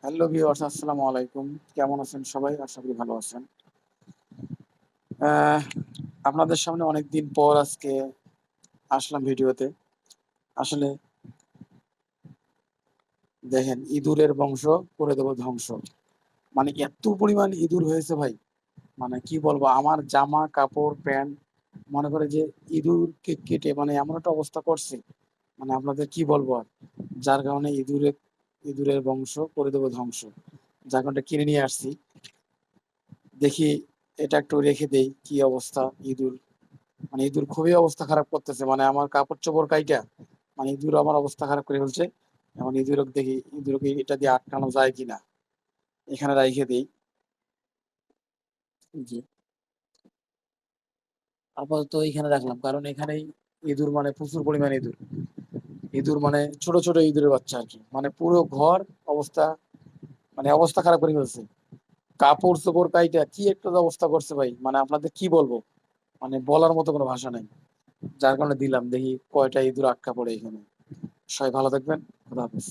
Hello viewers, আসসালামু আলাইকুম। কেমন আছেন সবাই? আশা করি ভালো আছেন। আহ আপনাদের সামনে অনেকদিন পর আজকে আসলাম ভিডিওতে। আসলে দেখেন, ইঁদুরের বংশ করে দেব ধ্বংস। মানে এত পরিমাণ ইঁদুর হয়েছে ভাই, মানে কি বলবো, আমার জামা কাপড় প্যান্ট মনে করে যে ইঁদুরকে কেটে মানে এমন একটা অবস্থা করছে, মানে আপনাদের কি বলবো আর। যার কারণে ইঁদুরের বংশ করে দেব ধ্বংস। যার কারণে কিনে নিয়ে আসছি। দেখি এটা একটু রেখে দেই, কি অবস্থা ইঁদুর। মানে ইঁদুর খুবই অবস্থা খারাপ করতেছে, মানে আমার কাপড় চোপড় কাইটা মানে ইঁদুর আমার অবস্থা খারাপ করে ফেলছে। এখন ইঁদুরকে এটা দিয়ে আটকানো যায় কিনা, এখানে রাইখে দিই। জি, আপাতত এখানে রাখলাম, কারণ এখানেই ইঁদুর মানে প্রচুর পরিমাণে ইঁদুর। ইঁদুর মানে ছোট ছোট ইঁদুরের বাচ্চা আর কি, মানে পুরো ঘর অবস্থা, মানে অবস্থা খারাপ করে ফেলছে। কাপড় চোপড় কাইটা কি একটা অবস্থা করছে ভাই, মানে আপনাদের কি বলবো, মানে বলার মতো কোনো ভাষা নাই। যার কারণে দিলাম, দেখি কয়টা ইঁদুর আটকা পড়ে এখানে। সবাই ভালো থাকবেন। খোদা হাফেজ।